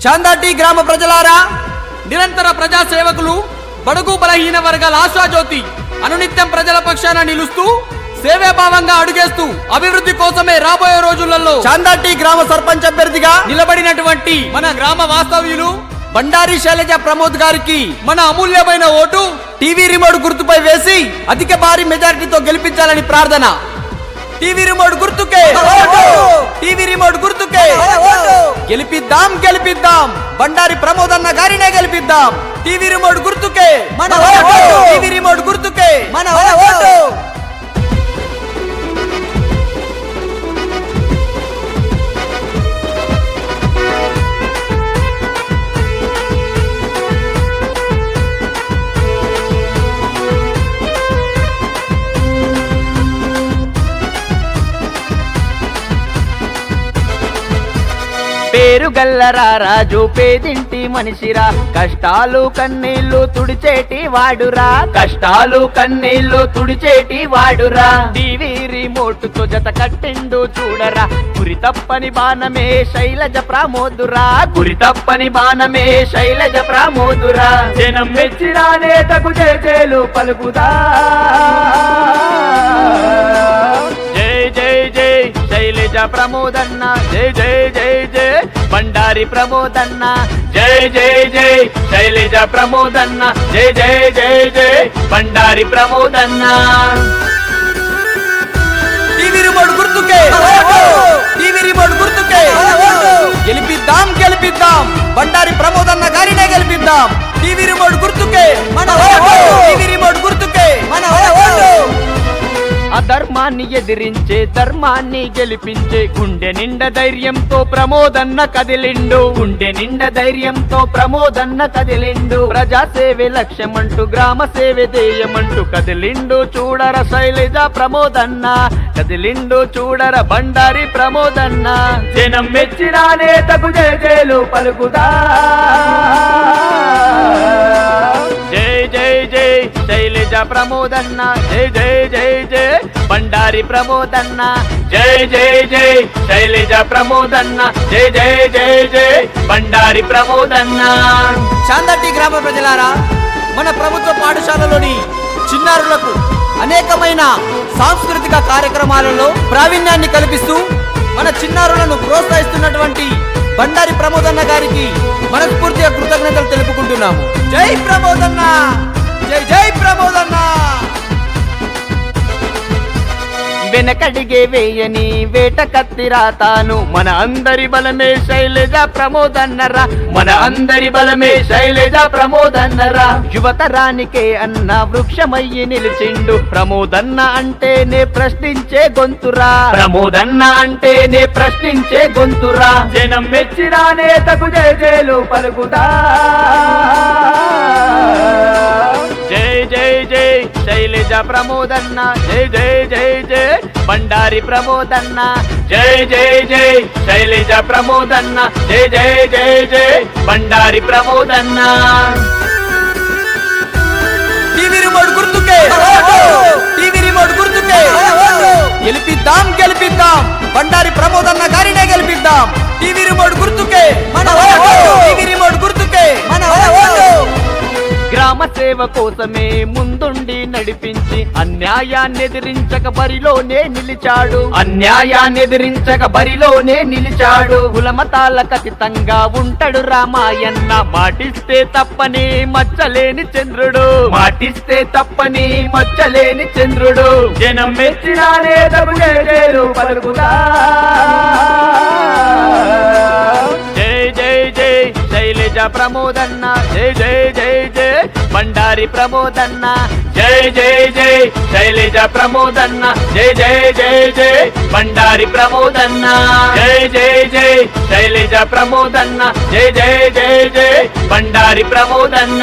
చాందాటి గ్రామ ప్రజలారా, నిరంతర ప్రజా సేవకులు, బడుగు బలహీన వర్గాల ఆశాజ్యోతి, అనునిత్యం ప్రజల పక్షాన నిలుస్తూ సేవాభావంగా అడుగేస్తూ అభివృద్ధి కోసమే రాబోయే రోజులలో చాందాటి గ్రామ సర్పంచ్ అభ్యర్థిగా నిలబడినటువంటి మన గ్రామ వాస్తవ్యులు బండారి శైలజ ప్రమోద్ గారికి మన అమూల్యమైన ఓటు టీవీ రిమోట్ గుర్తుపై వేసి అధిక భారీ మెజారిటీతో గెలిపించాలని ప్రార్థన. టీవీ రిమోట్ గుర్తుకే, టీవీ రిమోట్ గుర్తుకే గెలిపిద్దాం, గెలిపిద్దాం బండారి ప్రమోద్ అన్న గారినే గెలిపిద్దాం. టీవీ రిమోట్ గుర్తుకే మన ఓటు, టీవీ రిమోట్ గుర్తుకే మన ఓటు. పేరు గల్లరా రాజు పేదింటి మనిషిరా, కష్టాలు కన్నీళ్లు తుడిచేటి వాడురా, కష్టాలు కన్నీళ్లు తుడిచేటి వాడురా. టీవీ రిమోట్ తో జత కట్టిండు చూడరా, గురి తప్పని బాణమే శైలజ ప్రమోదురా, గురి తప్పని బాణమే శైలజ ప్రమోదురా. జనం మెచ్చిరా నేతకు జేజేలు పలుకుదా, జై జై జై శైలజ ప్రమోదన్న, జై జై జై జై బండారి ప్రమోదన్న, జై జై జై శైలజ ప్రమోదన్న, జై జై జై జై బండారి ప్రమోదన్న. టీవీ రిమోట్ గుర్తుకే, టీవీ రిమోట్ గుర్తుకే గెలిపిద్దాం, గెలిపిద్దాం బండారి ప్రమోదన్న గారినే గెలిపిద్దాం. టీవీ రిమోట్ గుర్తుకే మన ఓటు, టీవీ రిమోట్ గుర్తుకే మన ఓటు. అధర్మాన్ని ఎదిరించే ధర్మాన్ని గెలిపించే గుండె నిండా ధైర్యంతో ప్రమోదన్న కదిలిండు, గుండె నిండా ధైర్యంతో ప్రమోదన్న కదిలిండు. ప్రజాసేవే లక్ష్యమంటూ గ్రామ సేవే ధ్యేయమంటూ కదిలిండు చూడర శైలజ ప్రమోదన్న, కదిలిండు చూడర బండారి ప్రమోదన్న. జనం మెచ్చిరా నేతకు జేజేలు పలుకుదా, జై జై జై శైలజ ప్రమోదన్న, జై జై జై జై బండారి ప్రమోదన్న, జై జై జై శైలజ ప్రమోదన్న, జై జై జై జై బండారి ప్రమోదన్న. చాందాటి గ్రామ ప్రజలారా, మన ప్రభుత్వ పాఠశాలలోని చిన్నారులకు అనేకమైన సాంస్కృతిక కార్యక్రమాలలో ప్రావీణ్యాన్ని కల్పిస్తూ మన చిన్నారులను ప్రోత్సహిస్తున్నటువంటి బండారి ప్రమోదన్న గారికి మనస్ఫూర్తిగా కృతజ్ఞతలు తెలుపుకుంటున్నాము. జై ప్రమోదన్న, జై జై ప్రమోదన్న. వెనకడిగే వేయని వేట కత్తిరా తాను, మన అందరి బలమే శైలజ ప్రమోదన్నరా, మన అందరి బలమే శైలజ ప్రమోదన్నరా. యువతరానికే అన్న వృక్షమయ్యి నిలిచిండు ప్రమోదన్న అంటేనే ప్రశ్నించే గొంతురా, ప్రమోదన్న అంటేనే ప్రశ్నించే గొంతురా. జనం మెచ్చిరా నేతకు జేజేలు పలుకుదా, జై జై జై శైలజ ప్రమోదన్న, జై జై జై జై బండారి ప్రమోదన్న, జై జై జై శైలజ ప్రమోదన్న, జై జై జై జై బండారి ప్రమోదన్న. టీవీ రిమోట్ గుర్తుకే, టీవీ రిమోట్ గుర్తుకే గెలిపిద్దాం, గెలిపిద్దాం బండారి ప్రమోదన్న గారినే గెలిపిద్దాం. టీవీ రిమోట్ గుర్తుకే మన ఓటు, టీవీ రిమోట్ గుర్తుకే మన ఓటు. గ్రామ సేవ కోసమే ముందుండి నడిపించి అన్యాయాన్ని ఎదిరించక బరిలోనే నిలిచాడు, అన్యాయాన్ని ఎదిరించక బరిలోనే నిలిచాడు. కులమతాలకు అతీతంగా ఉంటాడు రామాయన్న, మాటిస్తే తప్పని మచ్చలేని చంద్రుడు, మాటిస్తే తప్పని మచ్చలేని చంద్రుడు. జనం మెచ్చినా నేతకు జేజేలు పలుకుదా, జై జై జై శైలజ ప్రమోదన్న, జై జై జై జై బండారి ప్రమోదన్న, జై జై జై శైలజ ప్రమోదన్న, జై జై జై జై బండారి ప్రమోదన్న, జై జై జై శైలజ ప్రమోదన్న, జై జై జై జై బండారి ప్రమోదన్న.